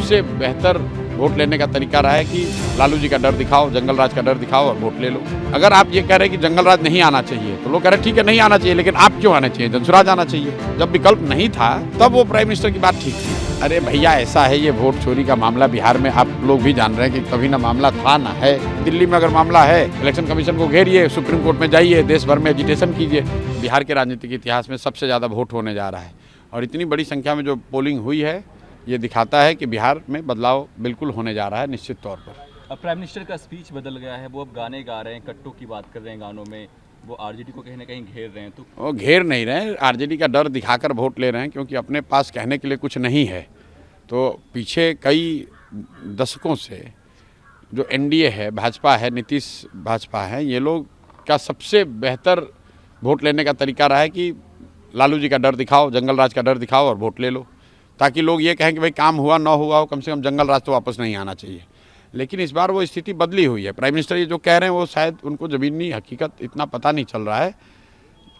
सबसे बेहतर वोट लेने का तरीका रहा है कि लालू जी का डर दिखाओ, जंगल राज का डर दिखाओ और वोट ले लो। अगर आप ये कह रहे हैं कि जंगल राज नहीं आना चाहिए तो लोग कह रहे हैं ठीक है नहीं आना चाहिए, लेकिन आप क्यों आना चाहिए, जनसुराज आना चाहिए। जब विकल्प नहीं था तब वो प्राइम मिनिस्टर की बात ठीक थी। अरे भैया ऐसा है, ये वोट चोरी का मामला बिहार में आप लोग भी जान रहे हैं कि कभी ना मामला था ना है। दिल्ली में अगर मामला है, इलेक्शन कमीशन को घेरिए, सुप्रीम कोर्ट में जाइए, देश भर में एजिटेशन कीजिए। बिहार के राजनीतिक इतिहास में सबसे ज़्यादा वोट होने जा रहा है और इतनी बड़ी संख्या में जो पोलिंग हुई है ये दिखाता है कि बिहार में बदलाव बिल्कुल होने जा रहा है निश्चित तौर पर। अब प्राइम मिनिस्टर का स्पीच बदल गया है, वो अब गाने गा रहे हैं, कट्टू की बात कर रहे हैं गानों में, वो आरजेडी को कहीं ना कहीं घेर रहे हैं। तो वो घेर नहीं रहे हैं, आरजेडी का डर दिखाकर वोट ले रहे हैं क्योंकि अपने पास कहने के लिए कुछ नहीं है। तो पीछे कई दशकों से जो एनडीए है, भाजपा है, नीतीश भाजपा है, ये लोग का सबसे बेहतर वोट लेने का तरीका रहा है कि लालू जी का डर दिखाओ, जंगल राज का डर दिखाओ और वोट ले लो, ताकि लोग ये कहें कि भाई काम हुआ ना हुआ हो, कम से कम जंगल राज तो वापस नहीं आना चाहिए। लेकिन इस बार वो स्थिति बदली हुई है। प्राइम मिनिस्टर ये जो कह रहे हैं वो शायद उनको ज़मीनी हकीकत इतना पता नहीं चल रहा है।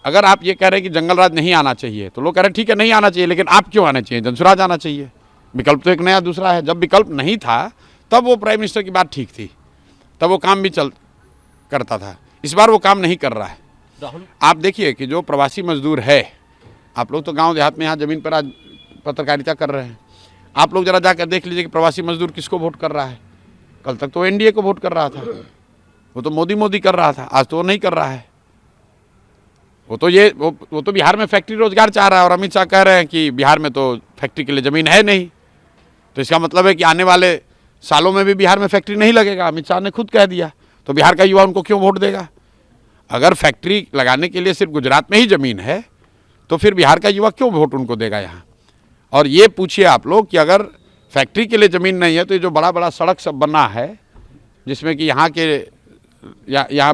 अगर आप ये कह रहे हैं कि जंगल राज नहीं आना चाहिए तो लोग कह रहे हैं ठीक है नहीं आना चाहिए, लेकिन आप क्यों आना चाहिए, जनसुराज आना चाहिए। विकल्प तो एक नया दूसरा है। जब विकल्प नहीं था तब वो प्राइम मिनिस्टर की बात ठीक थी, तब वो काम भी करता था। इस बार वो काम नहीं कर रहा है। राहुल, आप देखिए कि जो प्रवासी मजदूर है, आप लोग तो गांव देहात में यहाँ ज़मीन पर आज पत्रकारिता कर रहे हैं, आप लोग जरा जाकर देख लीजिए कि प्रवासी मजदूर किसको वोट कर रहा है। कल तक तो एनडीए को वोट कर रहा था, वो तो मोदी कर रहा था, आज तो वो नहीं कर रहा है। वो तो बिहार में फैक्ट्री रोजगार चाह रहा है और अमित शाह कह रहे हैं कि बिहार में तो फैक्ट्री के लिए ज़मीन है नहीं। तो इसका मतलब है कि आने वाले सालों में भी बिहार में फैक्ट्री नहीं लगेगा। अमित शाह ने खुद कह दिया, तो बिहार का युवा उनको क्यों वोट देगा। अगर फैक्ट्री लगाने के लिए सिर्फ गुजरात में ही ज़मीन है तो फिर बिहार का युवा क्यों वोट उनको देगा यहाँ। और ये पूछिए आप लोग कि अगर फैक्ट्री के लिए ज़मीन नहीं है तो ये जो बड़ा बड़ा सड़क सब बना है, जिसमें कि यहाँ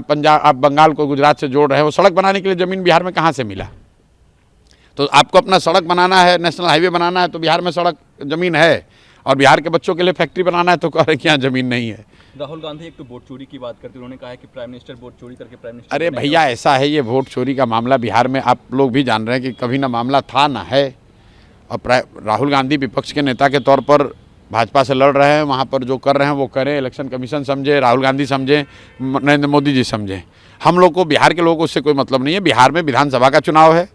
पंजाब, आप बंगाल को गुजरात से जोड़ रहे हैं, वो सड़क बनाने के लिए ज़मीन बिहार में कहाँ से मिला। तो आपको अपना सड़क बनाना है, नेशनल हाईवे बनाना है तो बिहार में सड़क ज़मीन है, और बिहार के बच्चों के लिए फैक्ट्री बनाना है तो कह रहे कि यहाँ ज़मीन नहीं है। राहुल गांधी एक तो वोट चोरी की बात करते, उन्होंने कहा है कि प्राइम मिनिस्टर वोट चोरी करके प्राइम मिनिस्टर। अरे भैया ऐसा है, ये वोट चोरी का मामला बिहार में आप लोग भी जान रहे हैं कि कभी ना मामला था ना है। और राहुल गांधी विपक्ष के नेता के तौर पर भाजपा से लड़ रहे हैं, वहाँ पर जो कर रहे हैं वो करें, इलेक्शन कमीशन समझे, राहुल गांधी समझे, नरेंद्र मोदी जी समझें। हम लोग को, बिहार के लोगों को उससे कोई मतलब नहीं है। बिहार में विधानसभा का चुनाव है,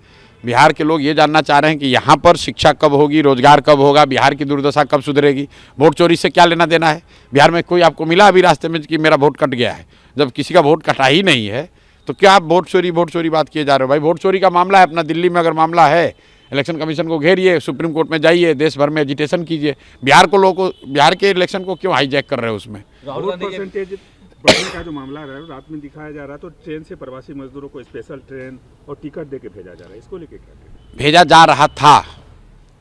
बिहार के लोग ये जानना चाह रहे हैं कि यहाँ पर शिक्षा कब होगी, रोजगार कब होगा, बिहार की दुर्दशा कब सुधरेगी। वोट चोरी से क्या लेना देना है। बिहार में कोई आपको मिला अभी रास्ते में कि मेरा वोट कट गया है। जब किसी का वोट कटा ही नहीं है तो क्या आप वोट चोरी बात किए जा रहे हो। भाई वोट चोरी का मामला है अपना, दिल्ली में अगर मामला है, इलेक्शन कमीशन को घेरिए, सुप्रीम कोर्ट में जाइए, देश भर में एजिटेशन कीजिए। बिहार के इलेक्शन को क्यों हाईजैक कर रहे हो उसमें। राहुल गांधी बढ़ने का जो मामला रहा है, रात में दिखाया जा रहा है, तो ट्रेन से प्रवासी मजदूरों को स्पेशल ट्रेन और टिकट देके भेजा जा रहा है, इसको लेके क्या भेजा जा रहा था।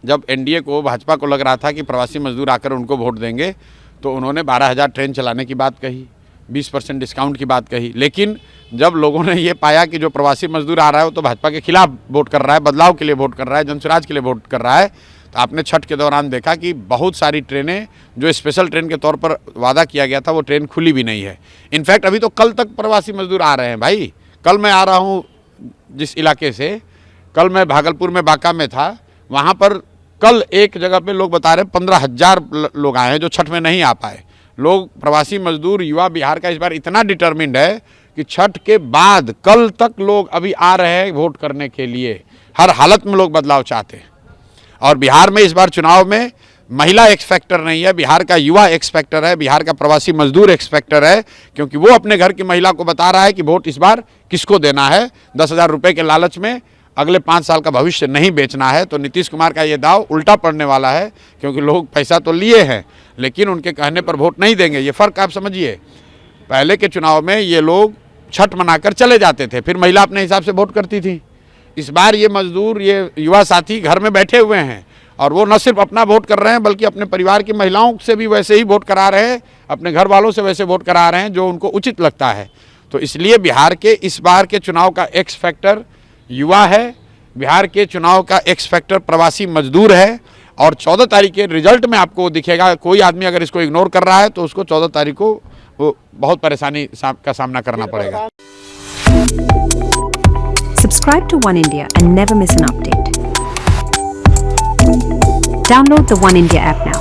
जब एनडीए को, भाजपा को लग रहा था कि प्रवासी मजदूर आकर उनको वोट देंगे तो उन्होंने 12,000 ट्रेन चलाने की बात कही, 20% डिस्काउंट की बात कही। लेकिन जब लोगों ने ये पाया कि जो प्रवासी मजदूर आ रहा है वो तो भाजपा के खिलाफ वोट कर रहा है, बदलाव के लिए वोट कर रहा है, जनसुराज के लिए वोट कर रहा है, तो आपने छठ के दौरान देखा कि बहुत सारी ट्रेनें जो स्पेशल ट्रेन के तौर पर वादा किया गया था वो ट्रेन खुली भी नहीं है। इनफैक्ट अभी तो कल तक प्रवासी मजदूर आ रहे हैं। भाई कल मैं आ रहा हूँ जिस इलाके से, कल मैं भागलपुर में बांका में था, वहाँ पर कल एक जगह पे लोग बता रहे हैं 15,000 लोग आए हैं जो छठ में नहीं आ पाए। लोग, प्रवासी मजदूर, युवा बिहार का इस बार इतना डिटर्मिन्ड है कि छठ के बाद कल तक लोग अभी आ रहे हैं वोट करने के लिए। हर हालत में लोग बदलाव चाहते हैं। और बिहार में इस बार चुनाव में महिला एक्स फैक्टर नहीं है, बिहार का युवा एक्स फैक्टर है, बिहार का प्रवासी मजदूर एक्स फैक्टर है, क्योंकि वो अपने घर की महिला को बता रहा है कि वोट इस बार किसको देना है। 10,000 रुपये के लालच में अगले 5 साल का भविष्य नहीं बेचना है। तो नीतीश कुमार का ये दाव उल्टा पड़ने वाला है, क्योंकि लोग पैसा तो लिए हैं लेकिन उनके कहने पर वोट नहीं देंगे। ये फ़र्क आप समझिए। पहले के चुनाव में ये लोग छठ मनाकर चले जाते थे, फिर महिला अपने हिसाब से वोट करती थी। इस बार ये मजदूर, ये युवा साथी घर में बैठे हुए हैं और वो न सिर्फ अपना वोट कर रहे हैं बल्कि अपने परिवार की महिलाओं से भी वैसे ही वोट करा रहे हैं, अपने घर वालों से वैसे वोट करा रहे हैं जो उनको उचित लगता है। तो इसलिए बिहार के इस बार के चुनाव का एक्स फैक्टर युवा है, बिहार के चुनाव का एक्स फैक्टर प्रवासी मजदूर है। और 14 तारीख के रिजल्ट में आपको दिखेगा, कोई आदमी अगर इसको इग्नोर कर रहा है तो उसको 14 तारीख को वो बहुत परेशानी का सामना करना पड़ेगा। Subscribe to One India and never miss an update. Download the One India app now.